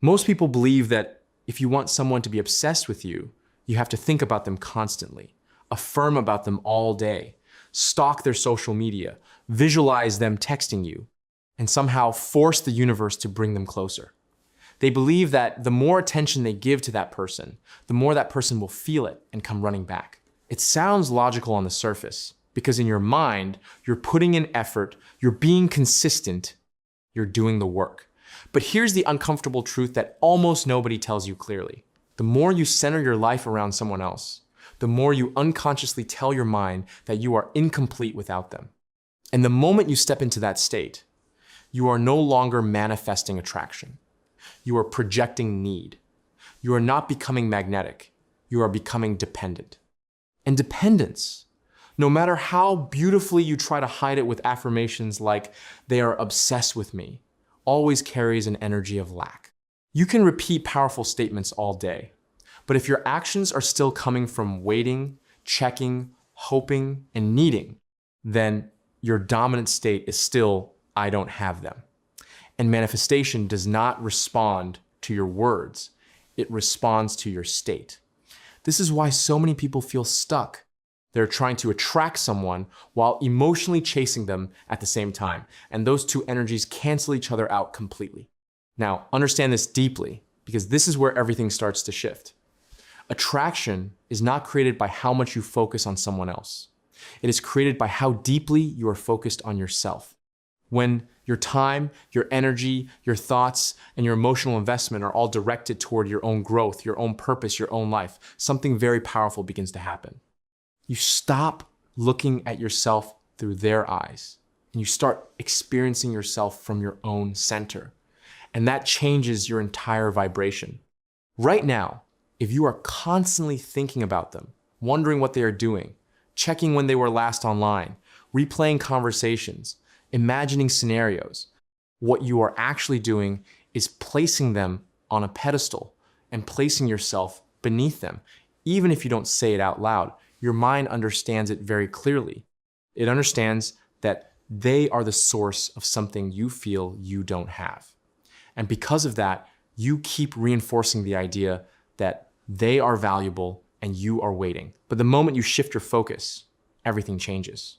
Most people believe that if you want someone to be obsessed with you, you have to think about them constantly, affirm about them all day, stalk their social media, visualize them texting you, and somehow force the universe to bring them closer. They believe that the more attention they give to that person, the more that person will feel it and come running back. It sounds logical on the surface, because in your mind, you're putting in effort, you're being consistent, you're doing the work. But here's the uncomfortable truth that almost nobody tells you clearly. The more you center your life around someone else, the more you unconsciously tell your mind that you are incomplete without them. And the moment you step into that state, you are no longer manifesting attraction. You are projecting need. You are not becoming magnetic. You are becoming dependent. And dependence, no matter how beautifully you try to hide it with affirmations like, "They are obsessed with me," always carries an energy of lack. You can repeat powerful statements all day, but if your actions are still coming from waiting, checking, hoping, and needing, then your dominant state is still, "I don't have them." And manifestation does not respond to your words, it responds to your state. This is why so many people feel stuck. They're trying to attract someone while emotionally chasing them at the same time. And those two energies cancel each other out completely. Now, understand this deeply, because this is where everything starts to shift. Attraction is not created by how much you focus on someone else. It is created by how deeply you are focused on yourself. When your time, your energy, your thoughts, and your emotional investment are all directed toward your own growth, your own purpose, your own life, something very powerful begins to happen. You stop looking at yourself through their eyes, and you start experiencing yourself from your own center. And that changes your entire vibration. Right now, if you are constantly thinking about them, wondering what they are doing, checking when they were last online, replaying conversations, imagining scenarios, what you are actually doing is placing them on a pedestal and placing yourself beneath them. Even if you don't say it out loud, your mind understands it very clearly. It understands that they are the source of something you feel you don't have. And because of that, you keep reinforcing the idea that they are valuable and you are waiting. But the moment you shift your focus, everything changes.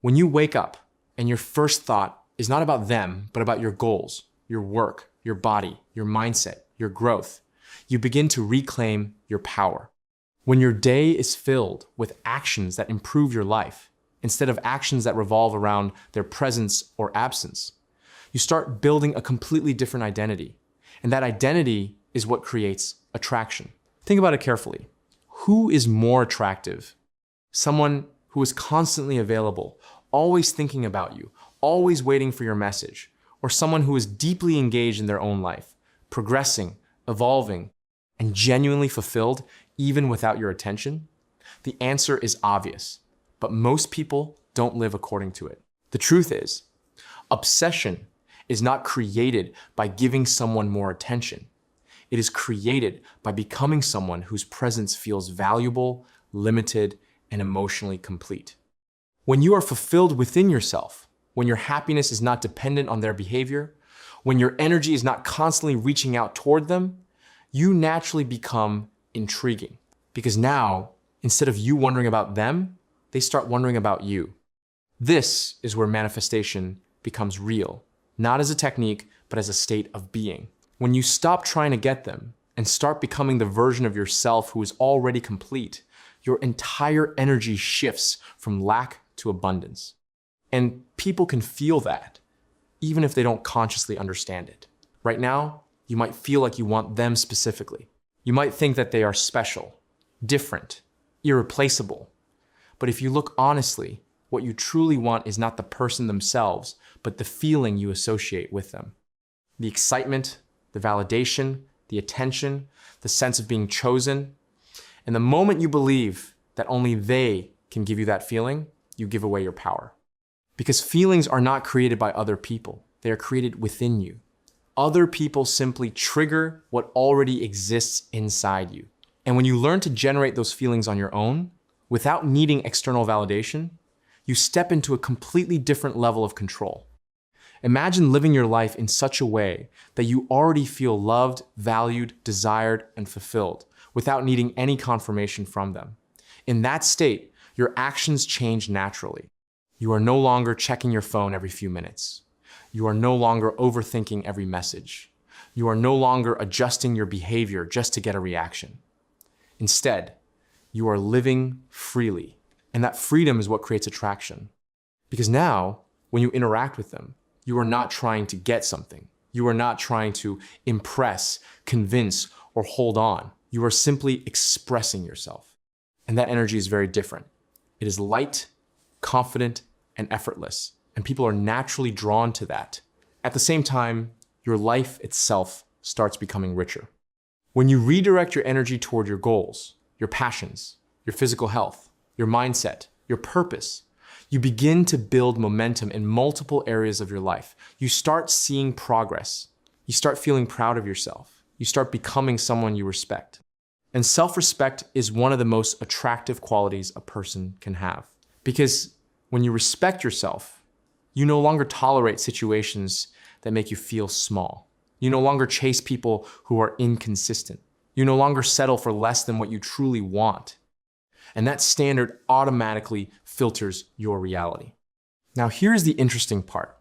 When you wake up and your first thought is not about them, but about your goals, your work, your body, your mindset, your growth, you begin to reclaim your power. When your day is filled with actions that improve your life, instead of actions that revolve around their presence or absence, you start building a completely different identity. And that identity is what creates attraction. Think about it carefully. Who is more attractive? Someone who is constantly available, always thinking about you, always waiting for your message, or someone who is deeply engaged in their own life, progressing, evolving, and genuinely fulfilled even without your attention? The answer is obvious, but most people don't live according to it. The truth is, obsession is not created by giving someone more attention. It is created by becoming someone whose presence feels valuable, limited, and emotionally complete. When you are fulfilled within yourself, when your happiness is not dependent on their behavior, when your energy is not constantly reaching out toward them, you naturally become intriguing. Because now, instead of you wondering about them, they start wondering about you. This is where manifestation becomes real, not as a technique, but as a state of being. When you stop trying to get them and start becoming the version of yourself who is already complete, your entire energy shifts from lack to abundance. And people can feel that, even if they don't consciously understand it. Right now, you might feel like you want them specifically. You might think that they are special, different, irreplaceable. But if you look honestly, what you truly want is not the person themselves, but the feeling you associate with them. The excitement, the validation, the attention, the sense of being chosen. And the moment you believe that only they can give you that feeling, you give away your power. Because feelings are not created by other people. They are created within you. Other people simply trigger what already exists inside you. And when you learn to generate those feelings on your own, without needing external validation, you step into a completely different level of control. Imagine living your life in such a way that you already feel loved, valued, desired, and fulfilled without needing any confirmation from them. In that state, your actions change naturally. You are no longer checking your phone every few minutes. You are no longer overthinking every message. You are no longer adjusting your behavior just to get a reaction. Instead, you are living freely. And that freedom is what creates attraction. Because now, when you interact with them, you are not trying to get something. You are not trying to impress, convince, or hold on. You are simply expressing yourself. And that energy is very different. It is light, confident, and effortless. And people are naturally drawn to that. At the same time, your life itself starts becoming richer. When you redirect your energy toward your goals, your passions, your physical health, your mindset, your purpose, you begin to build momentum in multiple areas of your life. You start seeing progress. You start feeling proud of yourself. You start becoming someone you respect. And self-respect is one of the most attractive qualities a person can have. Because when you respect yourself, you no longer tolerate situations that make you feel small. You no longer chase people who are inconsistent. You no longer settle for less than what you truly want. And that standard automatically filters your reality. Now, here's the interesting part.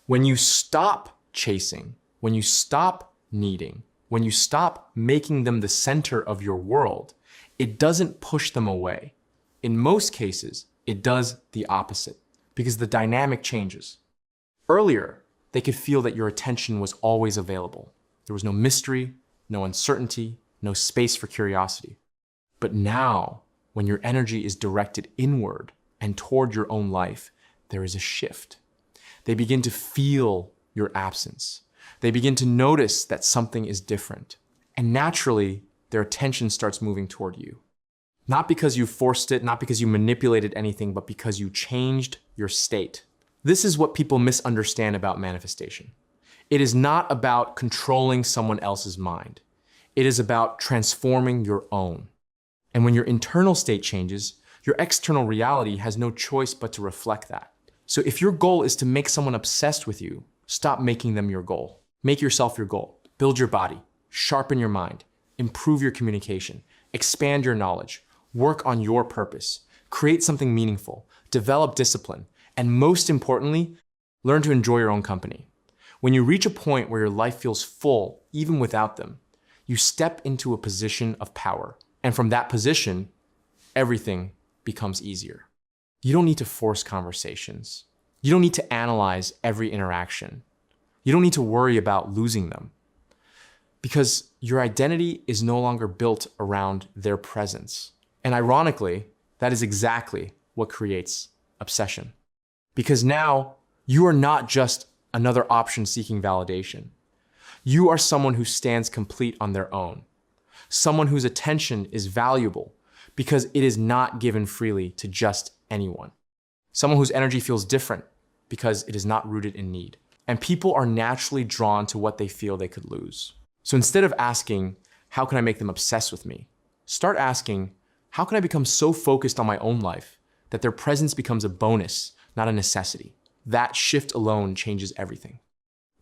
When you stop chasing, when you stop needing, when you stop making them the center of your world, it doesn't push them away. In most cases, it does the opposite because the dynamic changes. Earlier, they could feel that your attention was always available. There was no mystery, no uncertainty, no space for curiosity. But now, when your energy is directed inward and toward your own life, there is a shift. They begin to feel your absence. They begin to notice that something is different. And naturally, their attention starts moving toward you. Not because you forced it, not because you manipulated anything, but because you changed your state. This is what people misunderstand about manifestation. It is not about controlling someone else's mind. It is about transforming your own. And when your internal state changes, your external reality has no choice but to reflect that. So if your goal is to make someone obsessed with you, stop making them your goal. Make yourself your goal. Build your body, sharpen your mind, improve your communication, expand your knowledge, work on your purpose, create something meaningful, develop discipline, and most importantly, learn to enjoy your own company. When you reach a point where your life feels full, even without them, you step into a position of power. And from that position, everything becomes easier. You don't need to force conversations. You don't need to analyze every interaction. You don't need to worry about losing them. Because your identity is no longer built around their presence. And ironically, that is exactly what creates obsession. Because now, you are not just another option seeking validation. You are someone who stands complete on their own. Someone whose attention is valuable because it is not given freely to just anyone. Someone whose energy feels different because it is not rooted in need. And people are naturally drawn to what they feel they could lose. So instead of asking, how can I make them obsessed with me? Start asking, how can I become so focused on my own life that their presence becomes a bonus, not a necessity? That shift alone changes everything.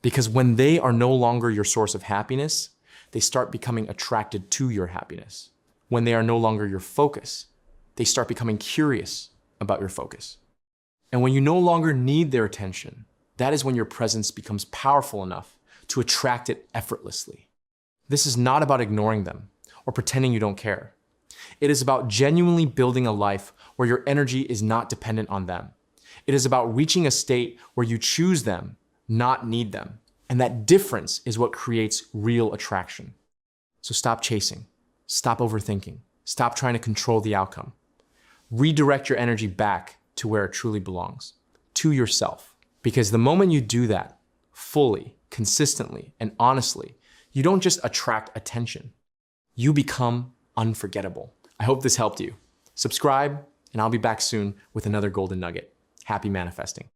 Because when they are no longer your source of happiness, they start becoming attracted to your happiness. When they are no longer your focus, they start becoming curious about your focus. And when you no longer need their attention, that is when your presence becomes powerful enough to attract it effortlessly. This is not about ignoring them or pretending you don't care. It is about genuinely building a life where your energy is not dependent on them. It is about reaching a state where you choose them, not need them. And that difference is what creates real attraction. So stop chasing, stop overthinking, stop trying to control the outcome. Redirect your energy back to where it truly belongs, to yourself. Because the moment you do that fully, consistently, and honestly, you don't just attract attention, you become unforgettable. I hope this helped you. Subscribe, and I'll be back soon with another golden nugget. Happy manifesting.